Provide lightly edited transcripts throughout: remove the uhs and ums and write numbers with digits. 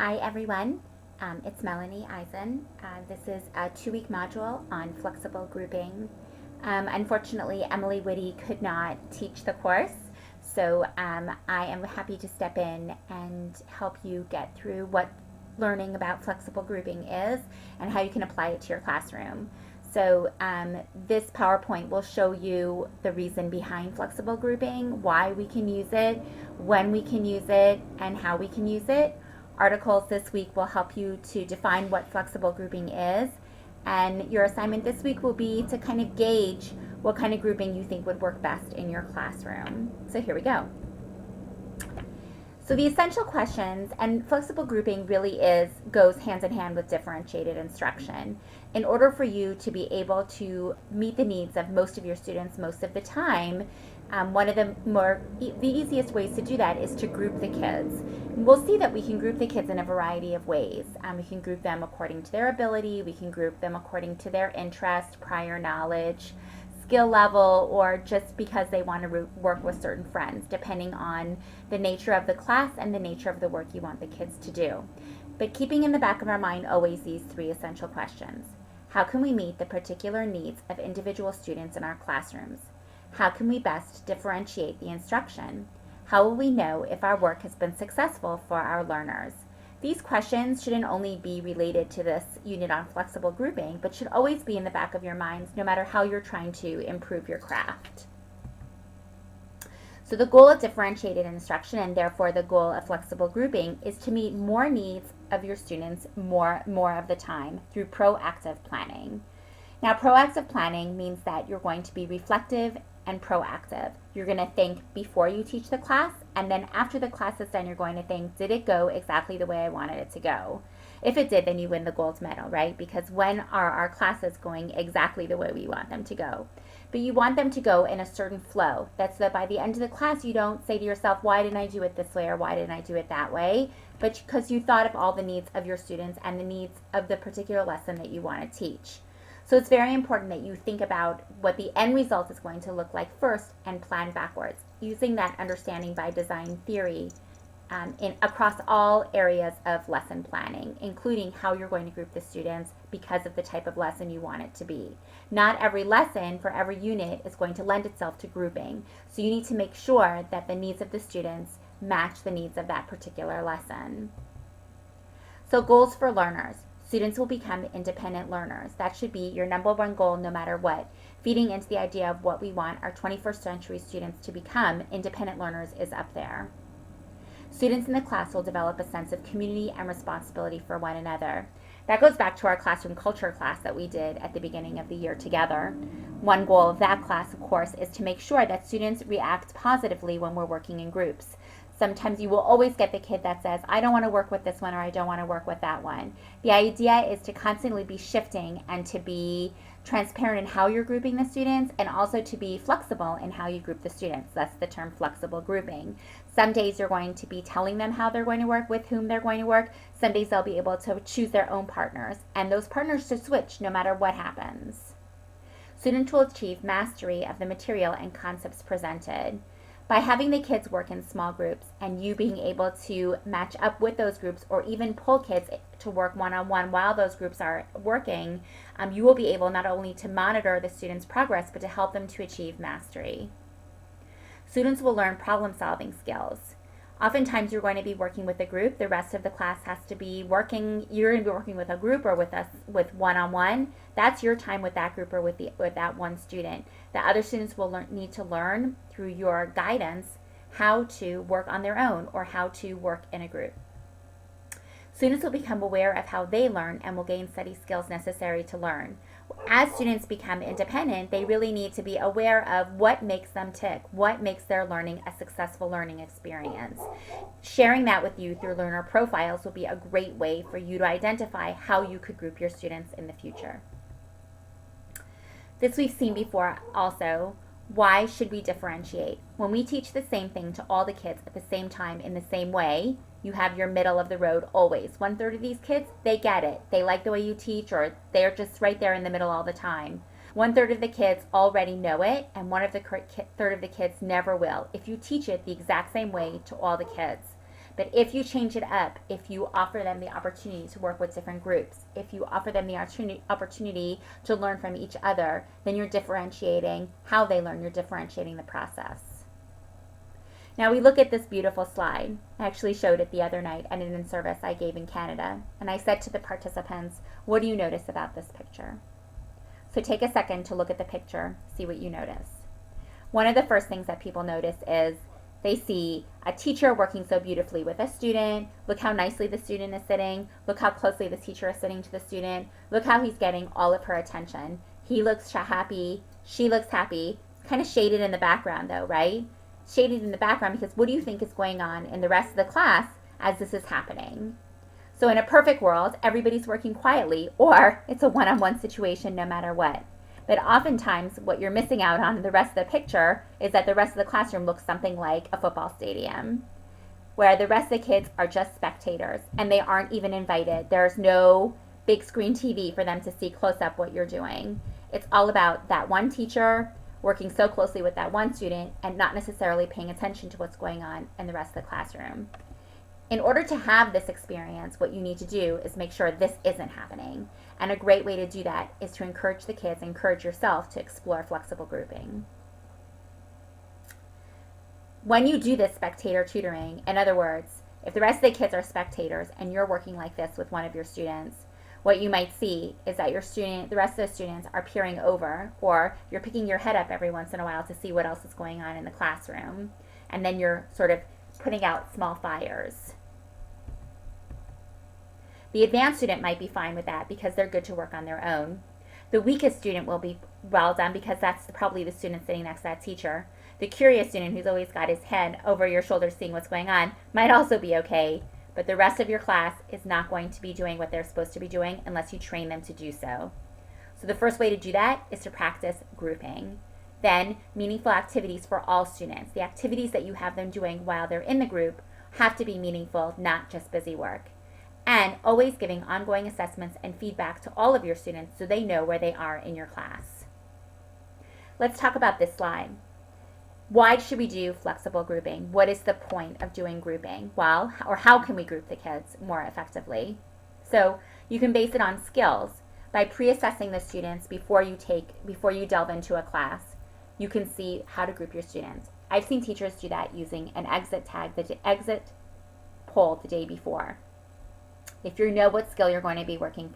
Hi everyone, it's Melanie Eisen. This is a 2-week module on flexible grouping. Unfortunately, Emily Whitty could not teach the course, so I am happy to step in and help you get through what learning about flexible grouping is and how you can apply it to your classroom. So this PowerPoint will show you the reason behind flexible grouping, why we can use it, when we can use it, and how we can use it. Articles this week will help you to define what flexible grouping is, and your assignment this week will be to kind of gauge what kind of grouping you think would work best in your classroom. So here we go. So the essential questions, and flexible grouping really goes hand in hand with differentiated instruction. In order for you to be able to meet the needs of most of your students most of the time, one of the easiest ways to do that is to group the kids. And we'll see that we can group the kids in a variety of ways. We can group them according to their ability, we can group them according to their interest, prior knowledge, skill level, or just because they want to work with certain friends, depending on the nature of the class and the nature of the work you want the kids to do. But keeping in the back of our mind always these 3 essential questions. How can we meet the particular needs of individual students in our classrooms? How can we best differentiate the instruction? How will we know if our work has been successful for our learners? These questions shouldn't only be related to this unit on flexible grouping, but should always be in the back of your minds no matter how you're trying to improve your craft. So the goal of differentiated instruction, and therefore the goal of flexible grouping, is to meet more needs of your students more of the time through proactive planning. Now, proactive planning means that you're going to be reflective and proactive. You're going to think before you teach the class, and then after the class is done, you're going to think, did it go exactly the way I wanted it to go? If it did, then you win the gold medal, right? Because when are our classes going exactly the way we want them to go? But you want them to go in a certain flow. That's so that by the end of the class, you don't say to yourself, why didn't I do it this way or why didn't I do it that way? But because you thought of all the needs of your students and the needs of the particular lesson that you want to teach. So it's very important that you think about what the end result is going to look like first and plan backwards, using that understanding by design theory across all areas of lesson planning, including how you're going to group the students because of the type of lesson you want it to be. Not every lesson for every unit is going to lend itself to grouping, so you need to make sure that the needs of the students match the needs of that particular lesson. So goals for learners. Students will become independent learners. That should be your number one goal no matter what. Feeding into the idea of what we want our 21st century students to become, independent learners is up there. Students in the class will develop a sense of community and responsibility for one another. That goes back to our classroom culture class that we did at the beginning of the year together. One goal of that class, of course, is to make sure that students react positively when we're working in groups. Sometimes you will always get the kid that says, I don't want to work with this one or I don't want to work with that one. The idea is to constantly be shifting and to be transparent in how you're grouping the students and also to be flexible in how you group the students. That's the term flexible grouping. Some days you're going to be telling them how they're going to work, with whom they're going to work. Some days they'll be able to choose their own partners, and those partners to switch no matter what happens. Students will achieve mastery of the material and concepts presented. By having the kids work in small groups and you being able to match up with those groups or even pull kids to work one-on-one while those groups are working, you will be able not only to monitor the students' progress, but to help them to achieve mastery. Students will learn problem-solving skills. Oftentimes you're going to be working with a group. The rest of the class has to be working. You're going to be working with a group or with one-on-one. That's your time with that group or with that one student. The other students will need to learn through your guidance how to work on their own or how to work in a group. Students will become aware of how they learn and will gain study skills necessary to learn. As students become independent, they really need to be aware of what makes them tick, what makes their learning a successful learning experience. Sharing that with you through learner profiles will be a great way for you to identify how you could group your students in the future. This we've seen before also. Why should we differentiate? When we teach the same thing to all the kids at the same time in the same way, you have your middle of the road always. 1/3 of these kids, they get it. They like the way you teach, or they're just right there in the middle all the time. 1/3 of the kids already know it, and 1/3 of the kids never will if you teach it the exact same way to all the kids. But if you change it up, if you offer them the opportunity to work with different groups, if you offer them the opportunity to learn from each other, then you're differentiating how they learn, you're differentiating the process. Now we look at this beautiful slide. I actually showed it the other night at an in-service I gave in Canada. And I said to the participants, what do you notice about this picture? So take a second to look at the picture, see what you notice. One of the first things that people notice is they see a teacher working so beautifully with a student. Look how nicely the student is sitting. Look how closely the teacher is sitting to the student. Look how he's getting all of her attention. He looks happy. She looks happy. It's kind of shaded in the background though, right? Shaded in the background because what do you think is going on in the rest of the class as this is happening? So in a perfect world, everybody's working quietly, or it's a one-on-one situation no matter what. But oftentimes what you're missing out on in the rest of the picture is that the rest of the classroom looks something like a football stadium, where the rest of the kids are just spectators and they aren't even invited. There's no big screen TV for them to see close up what you're doing. It's all about that one teacher working so closely with that one student and not necessarily paying attention to what's going on in the rest of the classroom. In order to have this experience, what you need to do is make sure this isn't happening. And a great way to do that is to encourage the kids, encourage yourself to explore flexible grouping. When you do this spectator tutoring, in other words, if the rest of the kids are spectators and you're working like this with one of your students, what you might see is that the rest of the students are peering over, or you're picking your head up every once in a while to see what else is going on in the classroom. And then you're sort of putting out small fires. The advanced student might be fine with that because they're good to work on their own. The weakest student will be well done because that's probably the student sitting next to that teacher. The curious student who's always got his head over your shoulder seeing what's going on might also be okay, but the rest of your class is not going to be doing what they're supposed to be doing unless you train them to do so. So the first way to do that is to practice grouping. Then, meaningful activities for all students. The activities that you have them doing while they're in the group have to be meaningful, not just busy work. And always giving ongoing assessments and feedback to all of your students so they know where they are in your class. Let's talk about this slide. Why should we do flexible grouping? What is the point of doing grouping? Well, or how can we group the kids more effectively? So you can base it on skills. By pre-assessing the students before you delve into a class, you can see how to group your students. I've seen teachers do that using an exit tag, the exit poll the day before. If you know what skill you're going to be working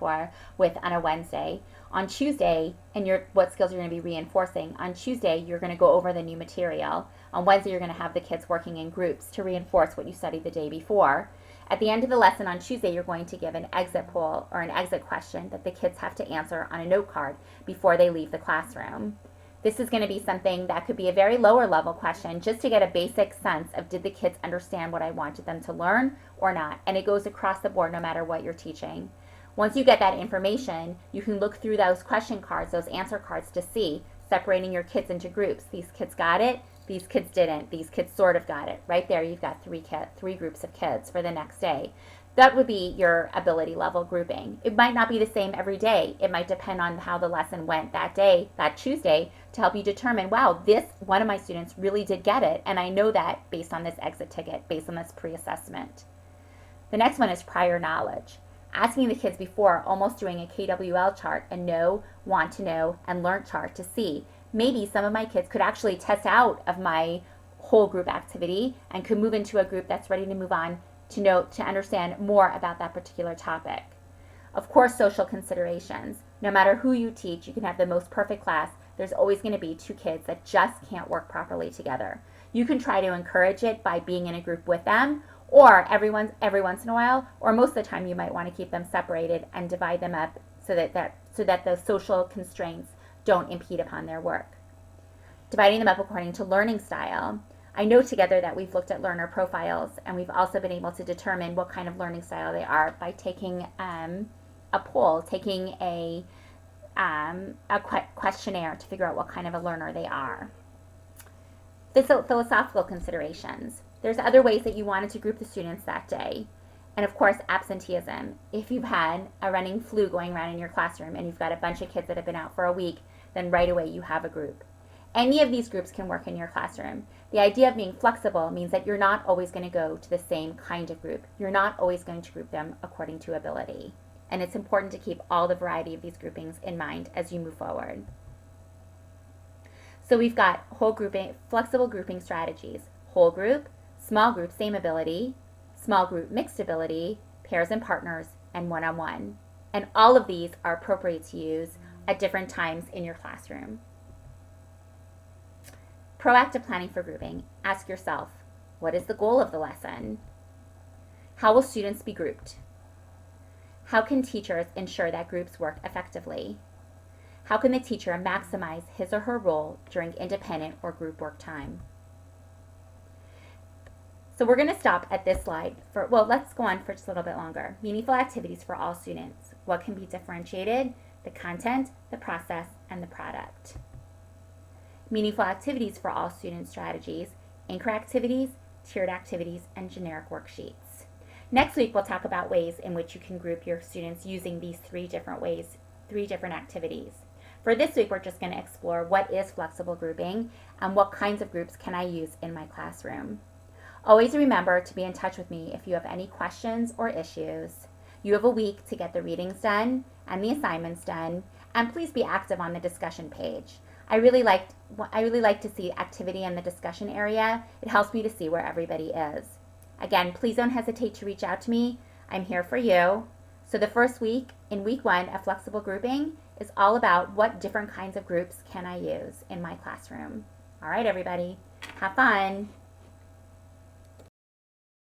with on a Wednesday, on Tuesday, and what skills you're going to be reinforcing, on Tuesday you're going to go over the new material. On Wednesday you're going to have the kids working in groups to reinforce what you studied the day before. At the end of the lesson on Tuesday, you're going to give an exit poll or an exit question that the kids have to answer on a note card before they leave the classroom. This is going to be something that could be a very lower level question just to get a basic sense of did the kids understand what I wanted them to learn or not. And it goes across the board no matter what you're teaching. Once you get that information, you can look through those question cards, those answer cards to see, separating your kids into groups. These kids got it, these kids didn't, these kids sort of got it. Right there you've got three groups of kids for the next day. That would be your ability level grouping. It might not be the same every day. It might depend on how the lesson went that day, that Tuesday, to help you determine, wow, this one of my students really did get it, and I know that based on this exit ticket, based on this pre-assessment. The next one is prior knowledge. Asking the kids before, almost doing a KWL chart, a know, want to know, and learn chart to see. Maybe some of my kids could actually test out of my whole group activity and could move into a group that's ready to move on to understand more about that particular topic. Of course, social considerations. No matter who you teach, you can have the most perfect class. There's always going to be two kids that just can't work properly together. You can try to encourage it by being in a group with them, or every once in a while, or most of the time you might want to keep them separated and divide them up so that the social constraints don't impede upon their work. Dividing them up according to learning style. I know together that we've looked at learner profiles, and we've also been able to determine what kind of learning style they are by taking a poll, taking a questionnaire to figure out what kind of a learner they are. Philosophical considerations. There's other ways that you wanted to group the students that day. And of course, absenteeism. If you've had a running flu going around in your classroom and you've got a bunch of kids that have been out for a week, then right away you have a group. Any of these groups can work in your classroom. The idea of being flexible means that you're not always going to go to the same kind of group. You're not always going to group them according to ability. And it's important to keep all the variety of these groupings in mind as you move forward. So we've got flexible grouping strategies: whole group, small group, same ability, small group, mixed ability, pairs and partners, and one-on-one. And all of these are appropriate to use at different times in your classroom. Proactive planning for grouping. Ask yourself, what is the goal of the lesson? How will students be grouped? How can teachers ensure that groups work effectively? How can the teacher maximize his or her role during independent or group work time? So we're going to stop at this slide let's go on for just a little bit longer. Meaningful activities for all students. What can be differentiated? The content, the process, and the product. Meaningful activities for all student strategies: anchor activities, tiered activities, and generic worksheets. Next week, we'll talk about ways in which you can group your students using these three different activities. For this week, we're just going to explore what is flexible grouping and what kinds of groups can I use in my classroom. Always remember to be in touch with me if you have any questions or issues. You have a week to get the readings done and the assignments done, and please be active on the discussion page. I really like to see activity in the discussion area. It helps me to see where everybody is. Again, please don't hesitate to reach out to me. I'm here for you. So the first week, in week 1 of flexible grouping, is all about what different kinds of groups can I use in my classroom. All right, everybody, have fun.